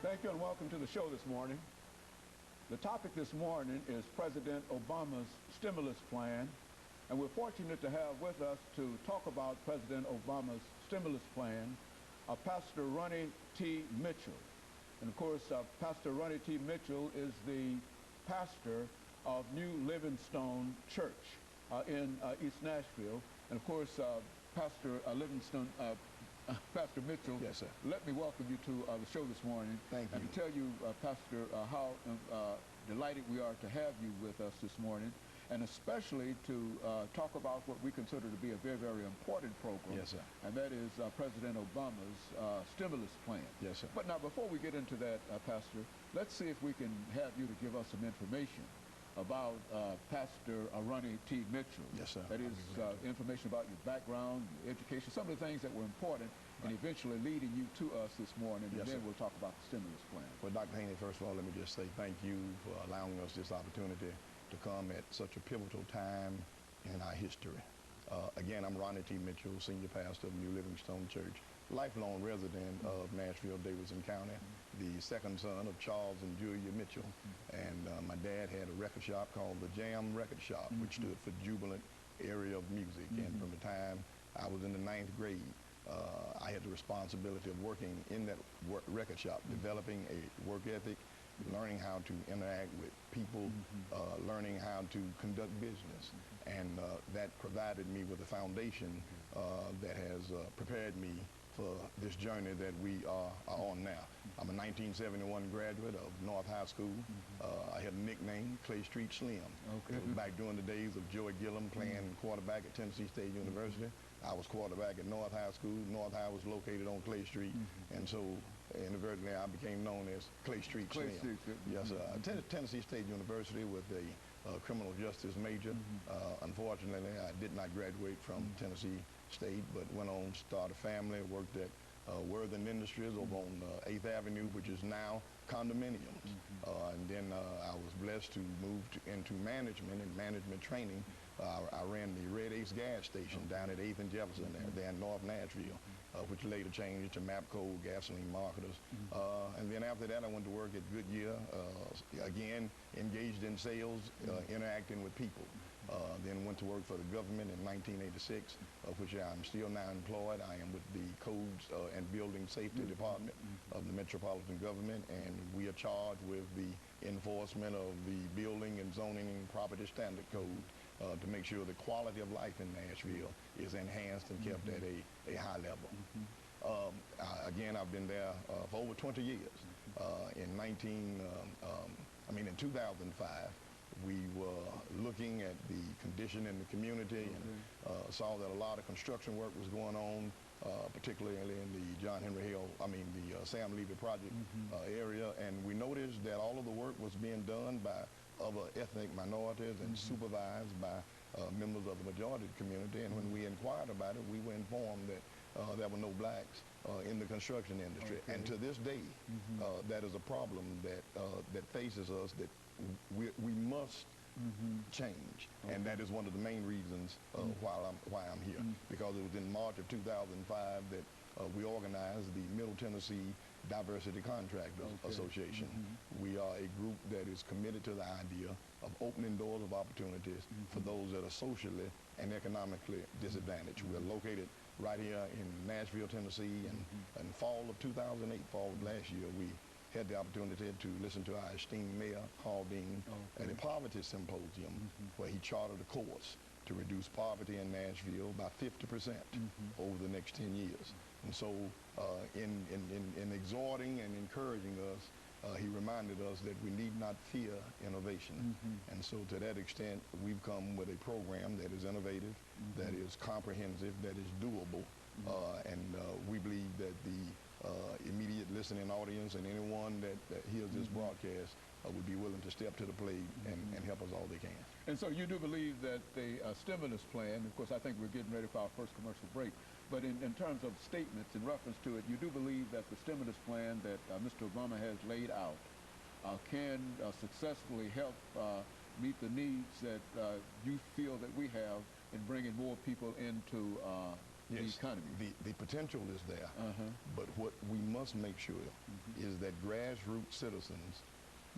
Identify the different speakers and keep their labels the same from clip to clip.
Speaker 1: Thank you and welcome to the show this morning. The topic this morning is President Obama's stimulus plan, and we're fortunate to have with us to talk about President Obama's stimulus plan, Pastor Ronnie T. Mitchell. And of course, Pastor Ronnie T. Mitchell is the pastor of New Livingstone Church in East Nashville. And of course, Pastor Mitchell,
Speaker 2: yes, sir.
Speaker 1: Let me welcome you to the show this morning.
Speaker 2: Thank you.
Speaker 1: And to tell you, Pastor, how delighted we are to have you with us this morning, and especially to talk about what we consider to be a very, very important program.
Speaker 2: Yes, sir.
Speaker 1: And that is President Obama's stimulus plan.
Speaker 2: Yes, sir.
Speaker 1: But now, before we get into that, Pastor, let's see if we can have you to give us some information about Pastor Ronnie T. Mitchell.
Speaker 2: Yes, sir.
Speaker 1: That is information about your background, your education, some of the things that were important and eventually leading you to us this morning, and
Speaker 2: yes,
Speaker 1: then
Speaker 2: sir.
Speaker 1: we'll talk about the stimulus plan.
Speaker 2: Well, Dr. Haney, first of all, let me just say thank you for allowing us this opportunity to come at such a pivotal time in our history. Again, I'm Ronnie T. Mitchell, Senior Pastor of New Livingstone Church, lifelong resident of Nashville, Davidson County, the second son of Charles and Julia Mitchell. And my dad had a record shop called the Jam Record Shop, which stood for Jubilant Area of Music. And from the time I was in the 9th grade, I had the responsibility of working in that record shop, developing a work ethic, learning how to interact with people, learning how to conduct business. And that provided me with a foundation that has prepared me for this journey that we are on now. I'm a 1971 graduate of North High School. I had a nickname, Clay Street Slim.
Speaker 1: Okay.
Speaker 2: It was back during the days of Joey Gillum playing quarterback at Tennessee State University. I was quarterback at North High School. North High was located on Clay Street, and so inadvertently I became known as Clay Street Slim. Yes, sir. I attended Tennessee State University with a criminal justice major. Unfortunately, I did not graduate from Tennessee State, but went on to start a family, worked at Worthing Industries over on 8th Avenue, which is now condominiums. And then I was blessed to move into management and management training. I ran the Red Ace gas station down at 8th and Jefferson there in North Nashville, which later changed to MAPCO Gasoline Marketers. And then after that, I went to work at Goodyear, again, engaged in sales, interacting with people. Then went to work for the government in 1986, of which I'm still now employed. I am with the Codes and Building Safety Department of the Metropolitan Government, and we are charged with the enforcement of the Building and Zoning and Property Standard Code to make sure the quality of life in Nashville is enhanced and kept at a high level. Again, I've been there for over 20 years. In 2005, we were looking at the condition in the community and saw that a lot of construction work was going on, particularly in the the Sam Levy project area. And we noticed that all of the work was being done by other ethnic minorities and supervised by members of the majority community. And when we inquired about it, we were informed that there were no blacks in the construction industry. And to this day, that is a problem that faces us, that we must change. And that is one of the main reasons why I'm here. Because it was in March of 2005 that we organized the Middle Tennessee Diversity Contractors Association. We are a group that is committed to the idea of opening doors of opportunities for those that are socially and economically disadvantaged. We're located right here in Nashville, Tennessee, and in fall of 2008, fall of last year, we had the opportunity to listen to our esteemed Mayor, Carl Dean, at a poverty symposium where he chartered a course to reduce poverty in Nashville by 50% over the next 10 years. And so in exhorting and encouraging us, he reminded us that we need not fear innovation. And so to that extent, we've come with a program that is innovative, that is comprehensive, that is doable. And we believe that the immediate listening audience and anyone that hears this broadcast would be willing to step to the plate and help us all they can.
Speaker 1: And so you do believe that the stimulus plan, of course I think we're getting ready for our first commercial break, but in terms of statements in reference to it, you do believe that the stimulus plan that Mr. Obama has laid out can successfully help meet the needs that you feel that we have in bringing more people into the economy.
Speaker 2: The potential is there, but what we must make sure is that grassroots citizens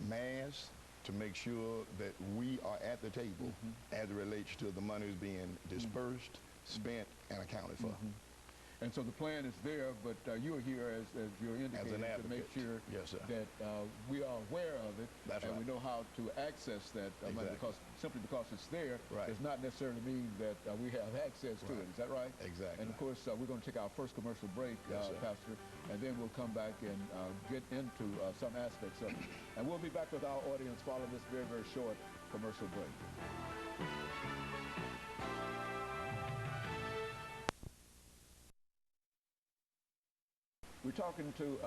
Speaker 2: mass to make sure that we are at the table as it relates to the monies being dispersed, spent, and accounted for.
Speaker 1: And so the plan is there, but you're here as you're indicating to make sure that we are aware of it.
Speaker 2: That's
Speaker 1: and
Speaker 2: right.
Speaker 1: we know how to access that money, because simply because it's there does not necessarily mean that we have access to it. Is that right?
Speaker 2: Exactly.
Speaker 1: And of course, we're going to take our first commercial break, Pastor, and then we'll come back and get into some aspects of it. And we'll be back with our audience following this very, very short commercial break. We're talking to